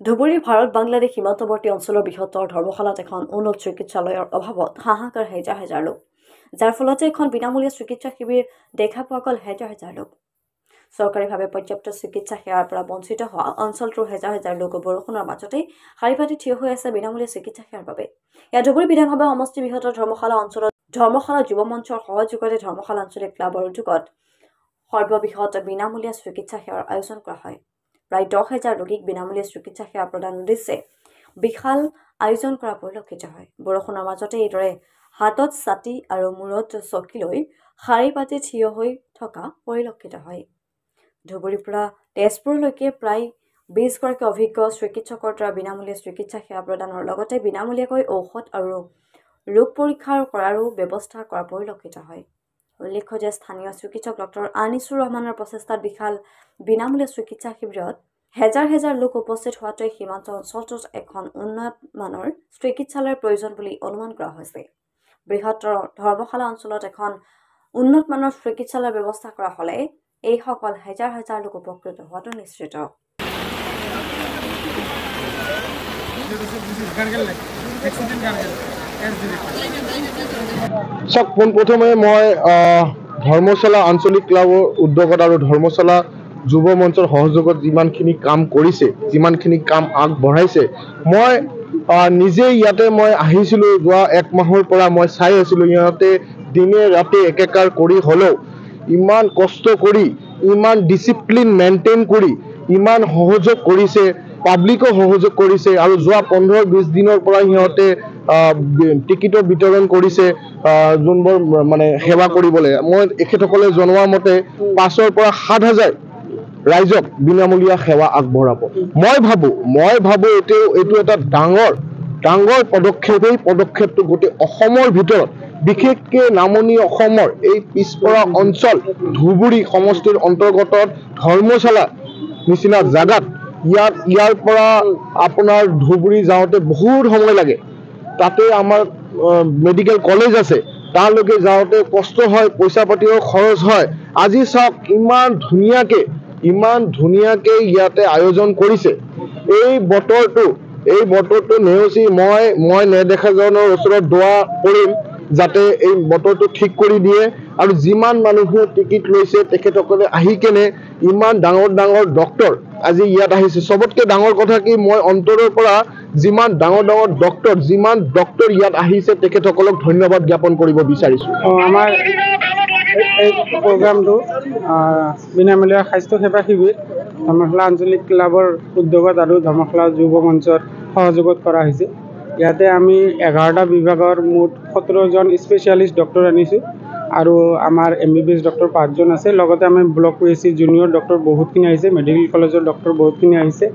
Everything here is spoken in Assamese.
ধুবুৰীৰ ভাৰত-বাংলাদেশ সীমান্তৱৰ্তী অঞ্চলৰ বৃহত্তৰ ধৰ্মশালাত এখন উন্নত চিকিৎসালয়ৰ অভাৱত হাহাকাৰ হেজাৰ হেজাৰ লোক, যাৰ ফলতে এখন বিনামূলীয়া চিকিৎসা শিবিৰ দেখা পোৱা গ'ল হেজাৰ হেজাৰ লোক। চৰকাৰীভাৱে পৰ্যাপ্ত চিকিৎসা সেৱাৰ পৰা বঞ্চিত হোৱা অঞ্চলটোৰ হেজাৰ হেজাৰ লোক বৰষুণৰ মাজতেই শাৰী পাতি থিয় হৈ আছে বিনামূলীয়া চিকিৎসা সেৱাৰ বাবে। ইয়াত ধুবুৰী বিধানসভা সমষ্টি বৃহত্তৰ ধৰ্মশালা অঞ্চলত ধৰ্মশালা যুৱ মঞ্চৰ সহযোগতে ধৰ্মশালা আঞ্চলিক ক্লাবৰ উদ্যোগত সৰ্ববৃহৎ বিনামূলীয়া চিকিৎসা সেৱাৰ আয়োজন কৰা হয়। প্ৰায় 10,000 ৰোগীক বিনামূলীয়া চিকিৎসা সেৱা প্ৰদান উদ্দেশ্যে বিশাল আয়োজন কৰা পৰিলক্ষিত হয়। বৰষুণৰ মাজতে এইদৰে হাতত ছাতি আৰু মূৰত চকী লৈ শাৰী পাতি থিয় হৈ থকা পৰিলক্ষিত হয়। ধুবুৰীৰ পৰা তেজপুৰলৈকে প্ৰায় 20 গৰাকী অভিজ্ঞ চিকিৎসকৰ দ্বাৰা বিনামূলীয়া চিকিৎসা সেৱা প্ৰদানৰ লগতে বিনামূলীয়াকৈ ঔষধ আৰু ৰোগ পৰীক্ষা কৰাৰো ব্যৱস্থা কৰা পৰিলক্ষিত হয়। উল্লেখ্য যে স্থানীয় চিকিৎসক ডক্টৰ আনিছুৰ ৰহমানৰ প্ৰচেষ্টাত বিশাল বিনামূলীয়া চিকিৎসা শিবিৰত হেজাৰ হেজাৰ লোক উপস্থিত হোৱাটোৱে সীমান্ত অঞ্চলটোত এখন উন্নত মানৰ চিকিৎসালয়ৰ প্ৰয়োজন বুলি অনুমান কৰা হৈছে। বৃহত্তৰ ধৰ্মশালা অঞ্চলত এখন উন্নত মানৰ চিকিৎসালয়ৰ ব্যৱস্থা কৰা হ'লে এইসকল হেজাৰ হেজাৰ লোক উপকৃত হোৱাটো নিশ্চিত। পোনপ্ৰথমে মই ধৰ্মশালা আঞ্চলিক ক্লাবৰ উদ্যোগত আৰু ধৰ্মশালা যুৱ মঞ্চৰ সহযোগত যিমানখিনি কাম কৰিছে, যিমানখিনি কাম আগবঢ়াইছে, মই নিজে ইয়াতে মই আহিছিলোঁ যোৱা 1 মাহৰ পৰা মই চাই আছিলোঁ ইহঁতে দিনে ৰাতি একেকাৰ কৰি হ'লেও ইমান কষ্ট কৰি, ইমান ডিচিপ্লিন মেইনটেইন কৰি ইমান সহযোগ কৰিছে, পাব্লিকো সহযোগ কৰিছে আৰু যোৱা 15-20 দিনৰ পৰা সিহঁতে টিকিটৰ বিতৰণ কৰিছে যোনবোৰ মানে সেৱা কৰিবলৈ। মই এখেতসকলে জনোৱা মতে 5,000 পৰা 7,000 ৰাইজক বিনামূলীয়া সেৱা আগবঢ়াব। মই ভাবোঁ এইটো এটা ডাঙৰ পদক্ষেপ। এই পদক্ষেপটো গোটেই অসমৰ ভিতৰত বিশেষকৈ নামনি অসমৰ এই পিছপৰা অঞ্চল ধুবুৰী সমষ্টিৰ অন্তৰ্গত ধৰ্মশালা নিচিনা জাগাত ইয়াৰ পৰা আপোনাৰ ধুবুৰী যাওঁতে বহুত সময় লাগে। তাতে আমাৰ মেডিকেল কলেজ আছে, তালৈকে যাওঁতে কষ্ট হয়, পইচা পাতিও খৰচ হয়। আজি চাওক ইমান ধুনীয়াকে ইয়াতে আয়োজন কৰিছে। এই বতৰটো নেওচি মই নেদেখাজনৰ ওচৰত দোৱা কৰিম যাতে এই বতৰটো ঠিক কৰি দিয়ে আৰু যিমান মানুহে টিকিট লৈছে তেখেতসকলে আহি কেনে ইমান ডাঙৰ ডক্টৰ আজি ইয়াত আহিছে। চবতকে ডাঙৰ কথা কি, মই অন্তৰৰ পৰা যিমান ডাঙৰ ডক্টৰ ইয়াত আহিছে তেখেতসকলক ধন্যবাদ জ্ঞাপন কৰিব বিচাৰিছোঁ। আমাৰ এই প্ৰগ্ৰামটো বিনামূলীয়া স্বাস্থ্য সেৱা শিবিৰ ধৰ্মশালা আঞ্চলিক ক্লাবৰ উদ্যোগত আৰু ধৰ্মশালা যুৱ মঞ্চৰ সহযোগত কৰা হৈছে। ইয়াতে আমি 11টা বিভাগৰ মুঠ 17জন স্পেচিয়েলিষ্ট ডক্টৰ আনিছোঁ আৰু আমাৰ MBBS ডক্টৰ 5জন আছে। লগতে আমি ব্লক PHC জুনিয়ৰ ডক্টৰ বহুতখিনি আহিছে, মেডিকেল কলেজৰ ডক্টৰ বহুতখিনি আহিছে।